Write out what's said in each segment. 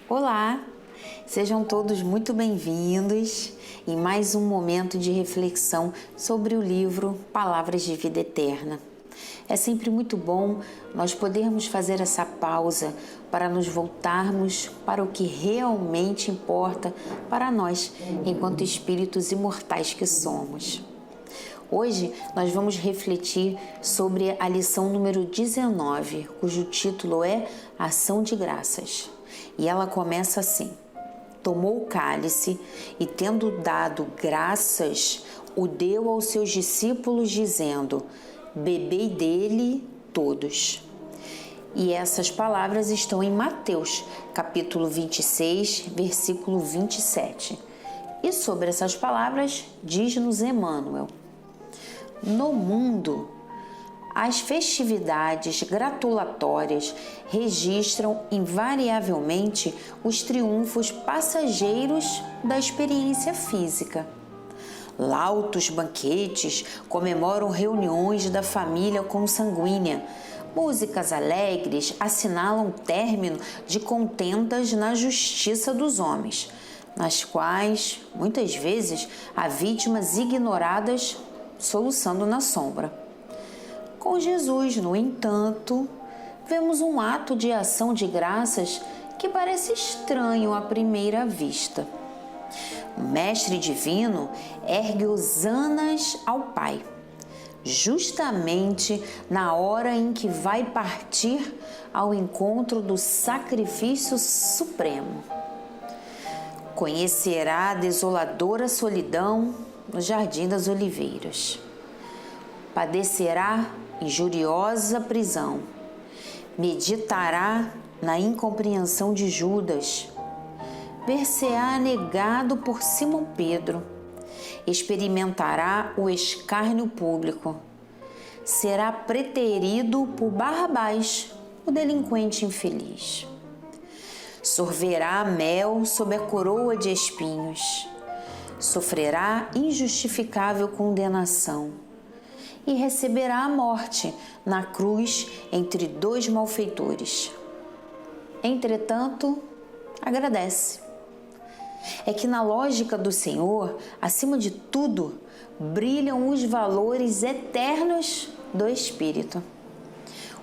Olá, sejam todos muito bem-vindos em mais um momento de reflexão sobre o livro Palavras de Vida Eterna. É sempre muito bom nós podermos fazer essa pausa para nos voltarmos para o que realmente importa para nós, enquanto espíritos imortais que somos. Hoje nós vamos refletir sobre a lição número 19, cujo título é Ação de Graças. E ela começa assim: tomou o cálice e, tendo dado graças, o deu aos seus discípulos, dizendo: bebei dele todos. E essas palavras estão em Mateus, capítulo 26, versículo 27. E sobre essas palavras diz-nos Emmanuel: no mundo, as festividades gratulatórias registram invariavelmente os triunfos passageiros da experiência física. Lautos banquetes comemoram reuniões da família consanguínea. Músicas alegres assinalam o término de contendas na justiça dos homens, nas quais, muitas vezes, há vítimas ignoradas soluçando na sombra. Com Jesus, no entanto, vemos um ato de ação de graças que parece estranho à primeira vista. O Mestre Divino ergue hosanas ao Pai, justamente na hora em que vai partir ao encontro do sacrifício supremo. Conhecerá a desoladora solidão no Jardim das Oliveiras. Padecerá injuriosa prisão, meditará na incompreensão de Judas, ver-se-á negado por Simão Pedro, experimentará o escárnio público, será preterido por Barrabás, o delinquente infeliz. Sorverá mel sob a coroa de espinhos, sofrerá injustificável condenação e receberá a morte na cruz entre dois malfeitores. Entretanto, agradece. É que na lógica do Senhor, acima de tudo, brilham os valores eternos do Espírito.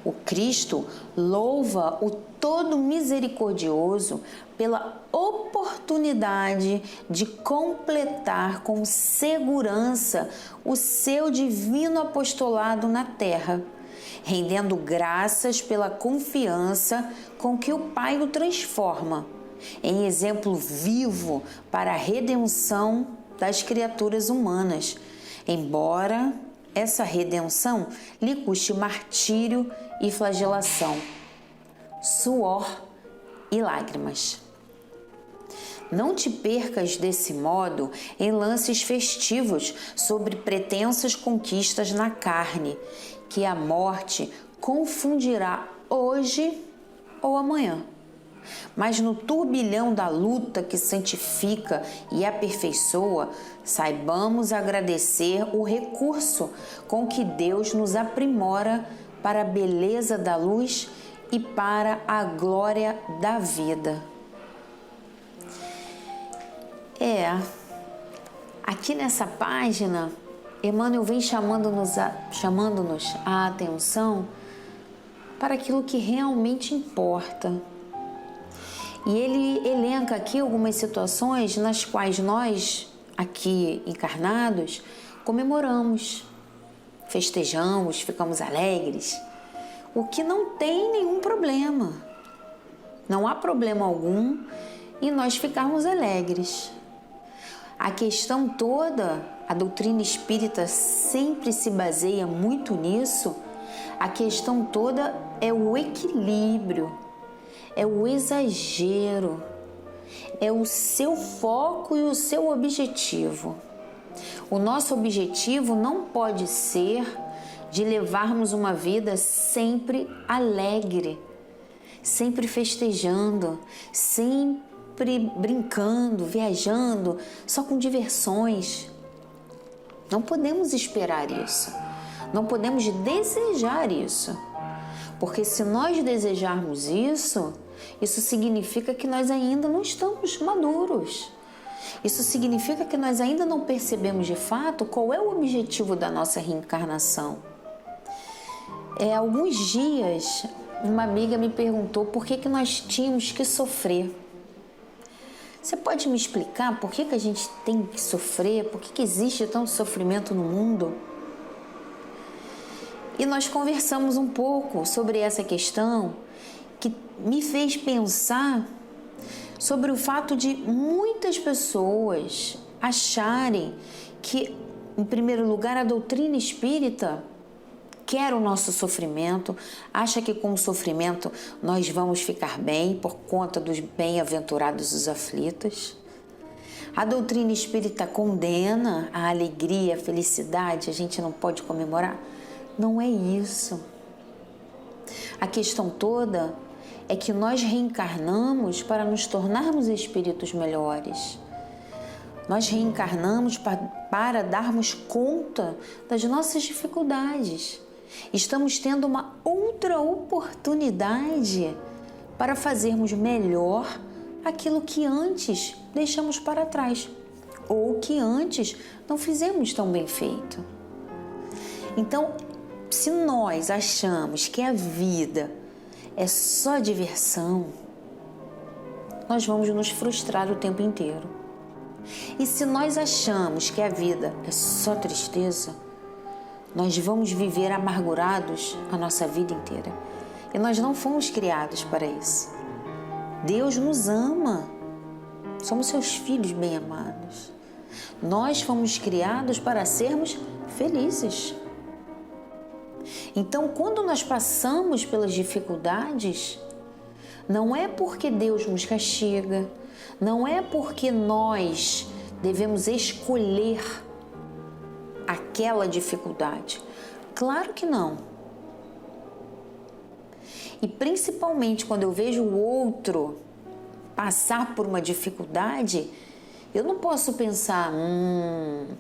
O Cristo louva o Todo Misericordioso pela oportunidade de completar com segurança o seu divino apostolado na terra, rendendo graças pela confiança com que o Pai o transforma em exemplo vivo para a redenção das criaturas humanas, embora essa redenção lhe custe martírio e flagelação, suor e lágrimas. Não te percas desse modo em lances festivos sobre pretensas conquistas na carne, que a morte confundirá hoje ou amanhã. Mas no turbilhão da luta que santifica e aperfeiçoa, saibamos agradecer o recurso com que Deus nos aprimora para a beleza da luz e para a glória da vida. Aqui nessa página, Emmanuel vem chamando-nos a atenção para aquilo que realmente importa. E ele elenca aqui algumas situações nas quais nós, aqui encarnados, comemoramos, festejamos, ficamos alegres, o que não tem nenhum problema. Não há problema algum em nós ficarmos alegres. A questão toda, a doutrina espírita sempre se baseia muito nisso, a questão toda é o equilíbrio, é o exagero, é o seu foco e o seu objetivo. O nosso objetivo não pode ser de levarmos uma vida sempre alegre, sempre festejando, sempre brincando, viajando, só com diversões. Não podemos esperar isso, não podemos desejar isso, porque se nós desejarmos isso, Isso significa que nós ainda não estamos maduros. Isso significa que nós ainda não percebemos de fato qual é o objetivo da nossa reencarnação. Há alguns dias, uma amiga me perguntou por que nós tínhamos que sofrer. Você pode me explicar por que a gente tem que sofrer? Por que existe tanto sofrimento no mundo? E nós conversamos um pouco sobre essa questão que me fez pensar sobre o fato de muitas pessoas acharem que, em primeiro lugar, a doutrina espírita quer o nosso sofrimento, acha que com o sofrimento nós vamos ficar bem por conta dos bem-aventurados os aflitos. A doutrina espírita condena a alegria, a felicidade, a gente não pode comemorar. Não é isso. A questão toda é que nós reencarnamos para nos tornarmos espíritos melhores. Nós reencarnamos para darmos conta das nossas dificuldades. Estamos tendo uma outra oportunidade para fazermos melhor aquilo que antes deixamos para trás ou que antes não fizemos tão bem feito. Então, se nós achamos que a vida é só diversão, nós vamos nos frustrar o tempo inteiro. E se nós achamos que a vida é só tristeza, nós vamos viver amargurados a nossa vida inteira. E nós não fomos criados para isso. Deus nos ama. Somos seus filhos bem-amados. Nós fomos criados para sermos felizes. Então, quando nós passamos pelas dificuldades, não é porque Deus nos castiga, não é porque nós devemos escolher aquela dificuldade. Claro que não. E principalmente quando eu vejo o outro passar por uma dificuldade, eu não posso pensar,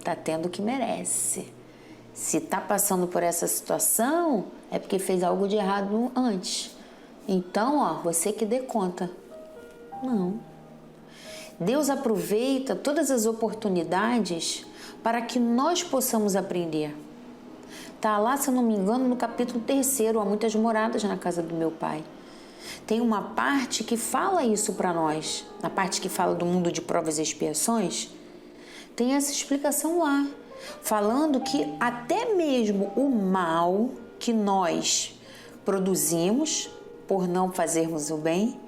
tá tendo o que merece. Se tá passando por essa situação, é porque fez algo de errado antes. Então, você que dê conta. Não. Deus aproveita todas as oportunidades para que nós possamos aprender. Tá lá, se eu não me engano, no capítulo 3, há muitas moradas na casa do meu pai. Tem uma parte que fala isso para nós, na parte que fala do mundo de provas e expiações, tem essa explicação lá, falando que até mesmo o mal que nós produzimos por não fazermos o bem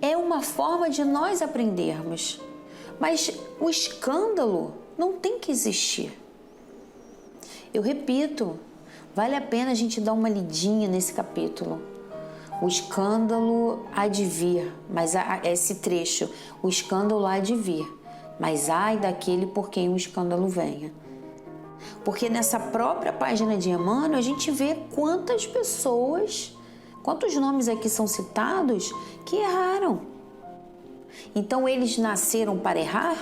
é uma forma de nós aprendermos. Mas o escândalo não tem que existir. Eu repito, vale a pena a gente dar uma lidinha nesse capítulo. O escândalo há de vir, mas esse trecho, o escândalo há de vir, mas ai daquele por quem o escândalo venha. Porque nessa própria página de Emmanuel a gente vê quantas pessoas, quantos nomes aqui são citados que erraram. Então eles nasceram para errar?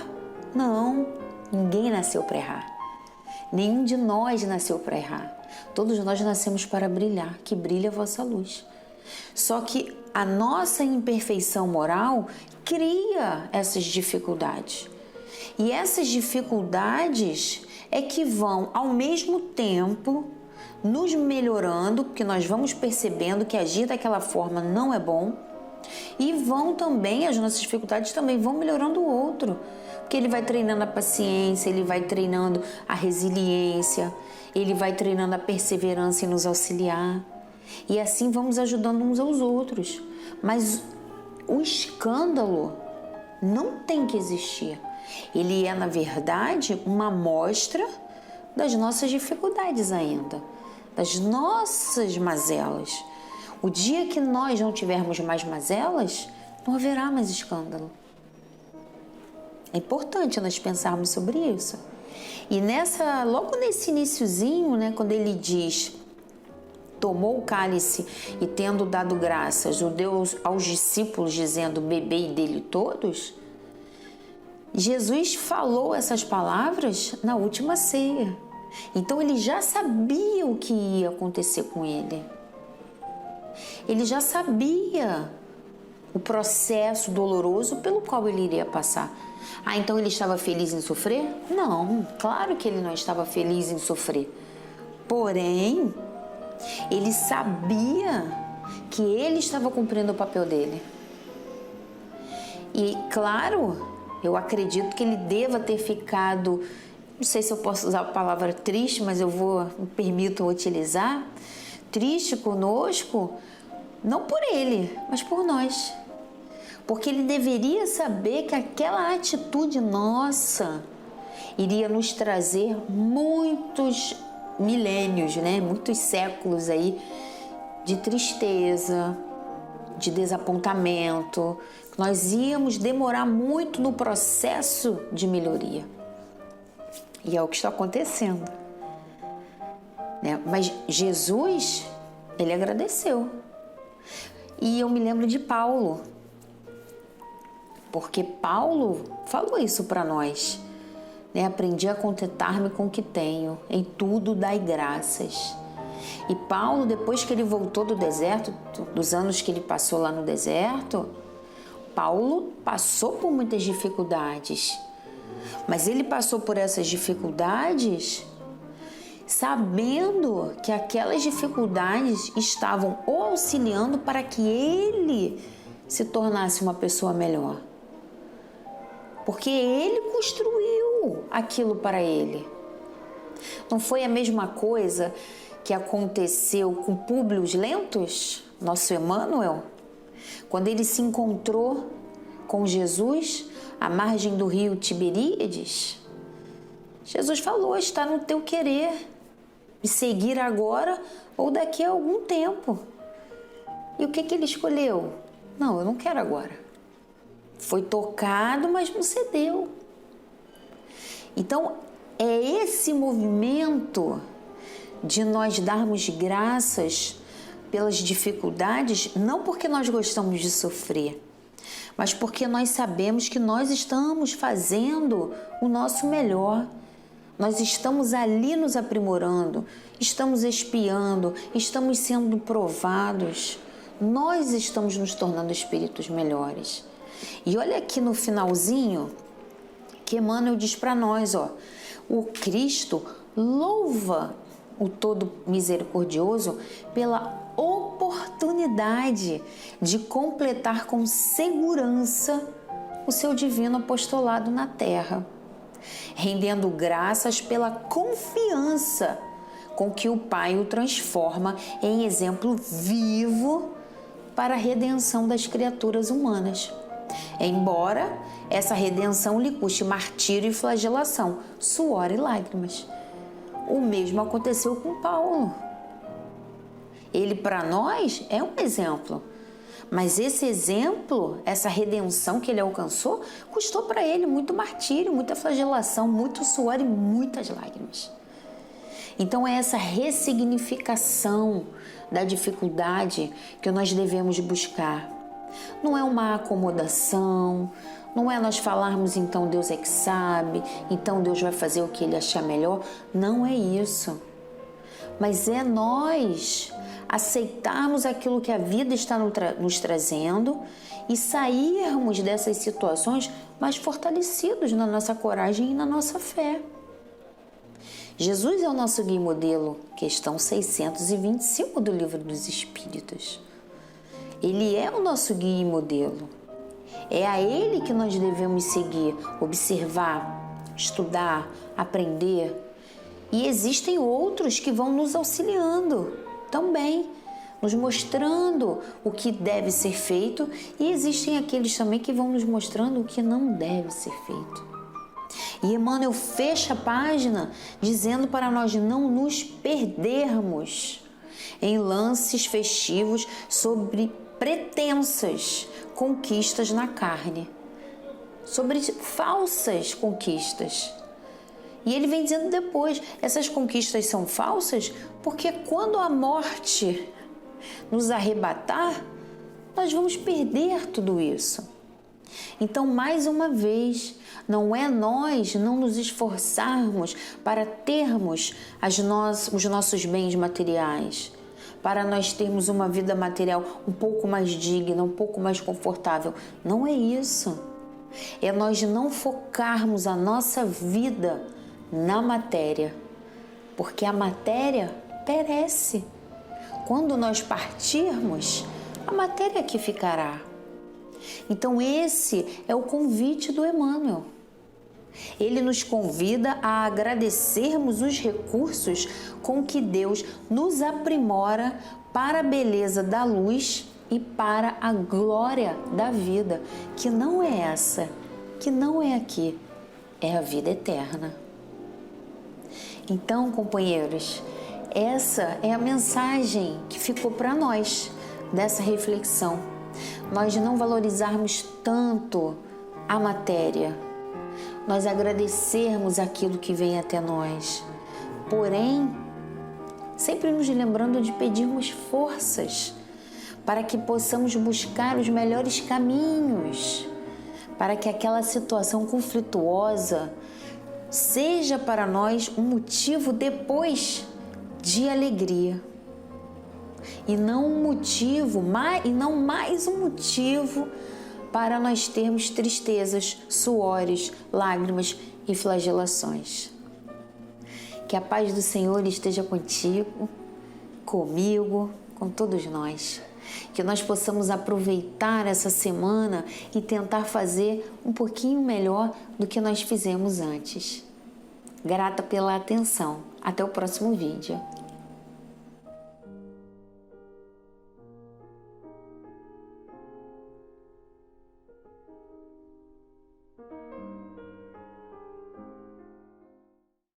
Não, ninguém nasceu para errar. Nenhum de nós nasceu para errar. Todos nós nascemos para brilhar, que brilha a vossa luz. Só que a nossa imperfeição moral cria essas dificuldades. E essas dificuldades é que vão, ao mesmo tempo, nos melhorando, porque nós vamos percebendo que agir daquela forma não é bom, e vão também, as nossas dificuldades também vão melhorando o outro, porque ele vai treinando a paciência, ele vai treinando a resiliência, ele vai treinando a perseverança em nos auxiliar, e assim vamos ajudando uns aos outros. Mas o escândalo não tem que existir. Ele é, na verdade, uma amostra das nossas dificuldades ainda, das nossas mazelas. O dia que nós não tivermos mais mazelas, não haverá mais escândalo. É importante nós pensarmos sobre isso. E logo nesse iniciozinho, quando ele diz, tomou o cálice e tendo dado graças, o deu aos discípulos dizendo, bebei dele todos, Jesus falou essas palavras na última ceia. Então ele já sabia o que ia acontecer com ele. Ele já sabia o processo doloroso pelo qual ele iria passar. Ah, então ele estava feliz em sofrer? Não, claro que ele não estava feliz em sofrer. Porém, ele sabia que ele estava cumprindo o papel dele. E, claro, eu acredito que ele deva ter ficado, não sei se eu posso usar a palavra triste, mas me permito utilizar, triste conosco, não por ele, mas por nós. Porque ele deveria saber que aquela atitude nossa iria nos trazer muitos milênios, né? Muitos séculos aí de tristeza, de desapontamento. Nós íamos demorar muito no processo de melhoria. E é o que está acontecendo, né? Mas Jesus, ele agradeceu. E eu me lembro de Paulo, porque Paulo falou isso para nós, né? Aprendi a contentar-me com o que tenho, em tudo dai graças. E Paulo, depois que ele voltou do deserto, dos anos que ele passou lá no deserto, Paulo passou por muitas dificuldades, mas ele passou por essas dificuldades sabendo que aquelas dificuldades estavam o auxiliando para que ele se tornasse uma pessoa melhor. Porque ele construiu aquilo para ele. Não foi a mesma coisa que aconteceu com Públio Lentulus, nosso Emmanuel, quando ele se encontrou com Jesus à margem do rio Tiberíades? Jesus falou: está no teu querer me seguir agora ou daqui a algum tempo. E o que ele escolheu? Não, eu não quero agora. Foi tocado, mas não cedeu. Então, é esse movimento de nós darmos graças pelas dificuldades, não porque nós gostamos de sofrer, mas porque nós sabemos que nós estamos fazendo o nosso melhor. Nós estamos ali nos aprimorando, estamos expiando, estamos sendo provados. Nós estamos nos tornando espíritos melhores. E olha aqui no finalzinho que Emmanuel diz para nós, ó, o Cristo louva o Todo Misericordioso pela oportunidade de completar com segurança o seu divino apostolado na Terra, rendendo graças pela confiança com que o Pai o transforma em exemplo vivo para a redenção das criaturas humanas. Embora essa redenção lhe custe martírio e flagelação, suor e lágrimas. O mesmo aconteceu com Paulo. Ele, para nós, é um exemplo. Mas esse exemplo, essa redenção que ele alcançou, custou para ele muito martírio, muita flagelação, muito suor e muitas lágrimas. Então é essa ressignificação da dificuldade que nós devemos buscar. Não é uma acomodação, não é nós falarmos então Deus é que sabe, então Deus vai fazer o que Ele achar melhor. Não é isso. Mas é nós aceitarmos aquilo que a vida está nos trazendo e sairmos dessas situações mais fortalecidos na nossa coragem e na nossa fé. Jesus é o nosso guia e modelo, questão 625 do Livro dos Espíritos. Ele é o nosso guia e modelo. É a Ele que nós devemos seguir, observar, estudar, aprender. E existem outros que vão nos auxiliando também, nos mostrando o que deve ser feito, e existem aqueles também que vão nos mostrando o que não deve ser feito. E Emmanuel fecha a página dizendo para nós não nos perdermos em lances festivos sobre pretensas conquistas na carne, sobre falsas conquistas. E ele vem dizendo depois, essas conquistas são falsas porque quando a morte nos arrebatar, nós vamos perder tudo isso. Então, mais uma vez, não é nós não nos esforçarmos para termos os nossos bens materiais, para nós termos uma vida material um pouco mais digna, um pouco mais confortável. Não é isso. É nós não focarmos a nossa vida na matéria, porque a matéria perece. Quando nós partirmos, a matéria que ficará. Então esse é o convite do Emmanuel. Ele nos convida a agradecermos os recursos com que Deus nos aprimora para a beleza da luz e para a glória da vida, que não é essa, que não é aqui, é a vida eterna. Então, companheiros, essa é a mensagem que ficou para nós dessa reflexão. Nós não valorizarmos tanto a matéria, nós agradecermos aquilo que vem até nós, porém, sempre nos lembrando de pedirmos forças para que possamos buscar os melhores caminhos, para que aquela situação conflituosa seja para nós um motivo depois de alegria e não mais um motivo para nós termos tristezas, suores, lágrimas e flagelações. Que a paz do Senhor esteja contigo, comigo, com todos nós. Que nós possamos aproveitar essa semana e tentar fazer um pouquinho melhor do que nós fizemos antes. Grata pela atenção. Até o próximo vídeo.